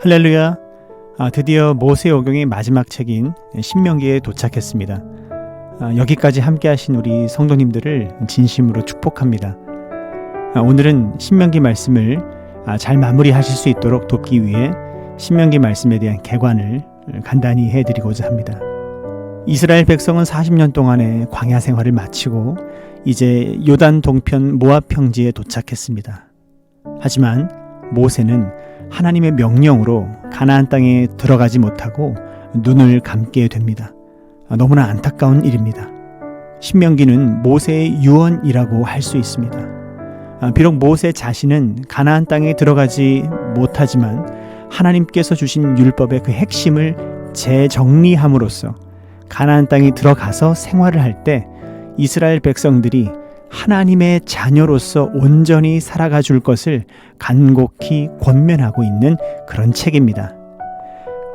할렐루야. 드디어 모세오경의 마지막 책인 신명기에 도착했습니다. 여기까지 함께 하신 우리 성도님들을 진심으로 축복합니다. 오늘은 신명기 말씀을 잘 마무리하실 수 있도록 돕기 위해 신명기 말씀에 대한 개관을 간단히 해드리고자 합니다. 이스라엘 백성은 40년 동안의 광야 생활을 마치고 이제 요단 동편 모압 평지에 도착했습니다. 하지만 모세는 하나님의 명령으로 가나안 땅에 들어가지 못하고 눈을 감게 됩니다. 너무나 안타까운 일입니다. 신명기는 모세의 유언이라고 할 수 있습니다. 비록 모세 자신은 가나안 땅에 들어가지 못하지만 하나님께서 주신 율법의 그 핵심을 재정리함으로써 가나안 땅에 들어가서 생활을 할 때 이스라엘 백성들이 하나님의 자녀로서 온전히 살아가 줄 것을 간곡히 권면하고 있는 그런 책입니다.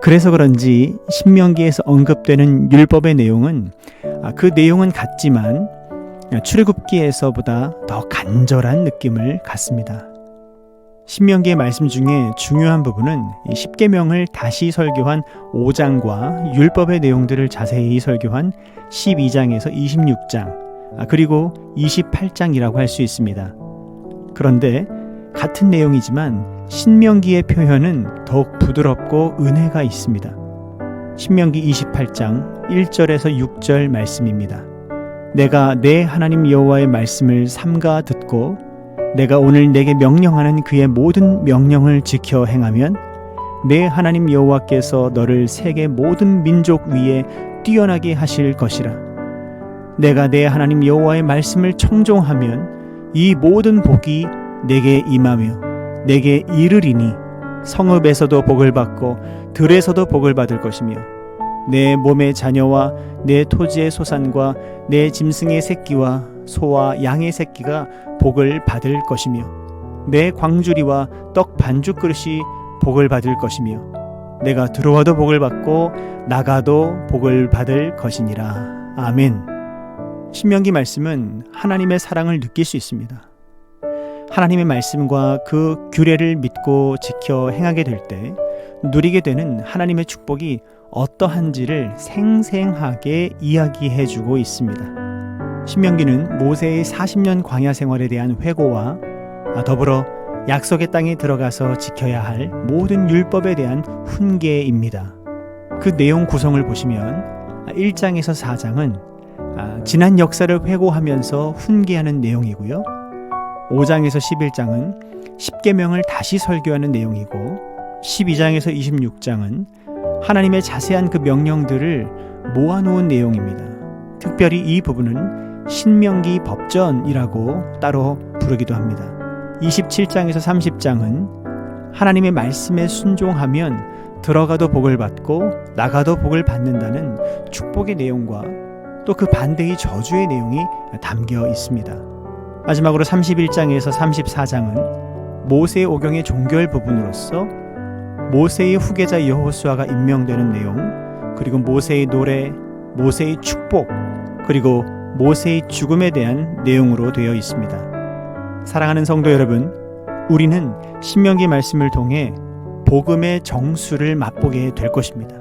그래서 그런지 신명기에서 언급되는 율법의 내용은 그 내용은 같지만 출애굽기에서보다 더 간절한 느낌을 갖습니다. 신명기의 말씀 중에 중요한 부분은 십계명을 다시 설교한 5장과 율법의 내용들을 자세히 설교한 12장에서 26장 그리고 28장이라고 할 수 있습니다. 그런데 같은 내용이지만 신명기의 표현은 더욱 부드럽고 은혜가 있습니다. 신명기 28장 1절에서 6절 말씀입니다. 내가 내 하나님 여호와의 말씀을 삼가 듣고 내가 오늘 내게 명령하는 그의 모든 명령을 지켜 행하면 내 하나님 여호와께서 너를 세계 모든 민족 위에 뛰어나게 하실 것이라. 내가 내 하나님 여호와의 말씀을 청종하면 이 모든 복이 내게 임하며 내게 이르리니 성읍에서도 복을 받고 들에서도 복을 받을 것이며 내 몸의 자녀와 내 토지의 소산과 내 짐승의 새끼와 소와 양의 새끼가 복을 받을 것이며 내 광주리와 떡 반죽 그릇이 복을 받을 것이며 내가 들어와도 복을 받고 나가도 복을 받을 것이니라. 아멘. 신명기 말씀은 하나님의 사랑을 느낄 수 있습니다. 하나님의 말씀과 그 규례를 믿고 지켜 행하게 될 때 누리게 되는 하나님의 축복이 어떠한지를 생생하게 이야기해주고 있습니다. 신명기는 모세의 40년 광야 생활에 대한 회고와 더불어 약속의 땅에 들어가서 지켜야 할 모든 율법에 대한 훈계입니다. 그 내용 구성을 보시면 1장에서 4장은 지난 역사를 회고하면서 훈계하는 내용이고요. 5장에서 11장은 십계명을 다시 설교하는 내용이고 12장에서 26장은 하나님의 자세한 그 명령들을 모아놓은 내용입니다. 특별히 이 부분은 신명기 법전이라고 따로 부르기도 합니다. 27장에서 30장은 하나님의 말씀에 순종하면 들어가도 복을 받고 나가도 복을 받는다는 축복의 내용과 또 그 반대의 저주의 내용이 담겨 있습니다. 마지막으로 31장에서 34장은 모세의 오경의 종결 부분으로서 모세의 후계자 여호수아가 임명되는 내용, 그리고 모세의 노래, 모세의 축복, 그리고 모세의 죽음에 대한 내용으로 되어 있습니다. 사랑하는 성도 여러분, 우리는 신명기 말씀을 통해 복음의 정수를 맛보게 될 것입니다.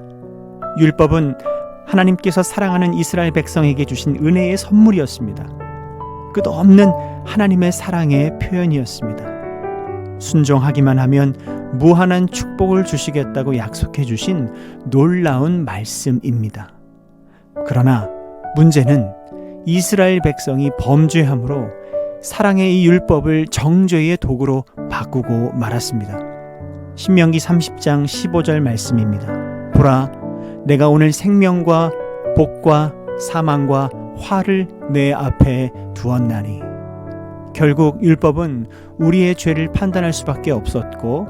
율법은 하나님께서 사랑하는 이스라엘 백성에게 주신 은혜의 선물이었습니다. 끝없는 하나님의 사랑의 표현이었습니다. 순종하기만 하면 무한한 축복을 주시겠다고 약속해 주신 놀라운 말씀입니다. 그러나 문제는 이스라엘 백성이 범죄함으로 사랑의 이 율법을 정죄의 도구로 바꾸고 말았습니다. 신명기 30장 15절 말씀입니다. 보라, 내가 오늘 생명과 복과 사망과 화를 내 앞에 두었나니. 결국 율법은 우리의 죄를 판단할 수밖에 없었고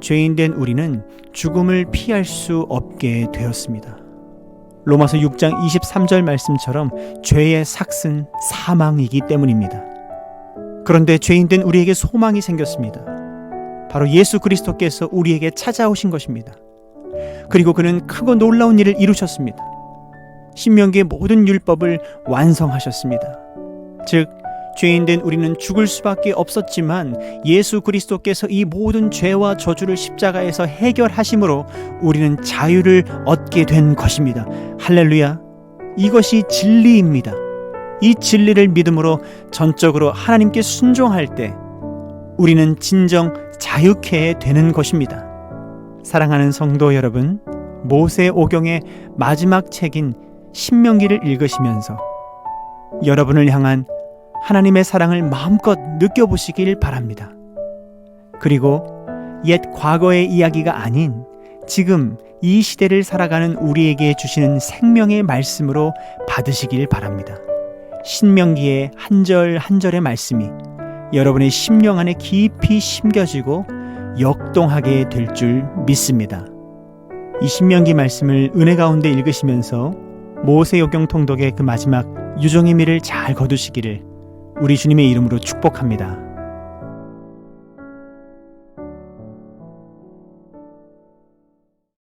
죄인된 우리는 죽음을 피할 수 없게 되었습니다. 로마서 6장 23절 말씀처럼 죄의 삭은 사망이기 때문입니다. 그런데 죄인된 우리에게 소망이 생겼습니다. 바로 예수 그리스도께서 우리에게 찾아오신 것입니다. 그리고 그는 크고 놀라운 일을 이루셨습니다. 신명기의 모든 율법을 완성하셨습니다. 즉 죄인된 우리는 죽을 수밖에 없었지만 예수 그리스도께서 이 모든 죄와 저주를 십자가에서 해결하심으로 우리는 자유를 얻게 된 것입니다. 할렐루야! 이것이 진리입니다. 이 진리를 믿음으로 전적으로 하나님께 순종할 때 우리는 진정 자유케 되는 것입니다. 사랑하는 성도 여러분, 모세오경의 마지막 책인 신명기를 읽으시면서 여러분을 향한 하나님의 사랑을 마음껏 느껴보시길 바랍니다. 그리고 옛 과거의 이야기가 아닌 지금 이 시대를 살아가는 우리에게 주시는 생명의 말씀으로 받으시길 바랍니다. 신명기의 한 절 한 절의 말씀이 여러분의 심령 안에 깊이 심겨지고 역동하게 될 줄 믿습니다. 이 신명기 말씀을 은혜 가운데 읽으시면서 모세오경 통독의 그 마지막 유종의 미를 잘 거두시기를 우리 주님의 이름으로 축복합니다.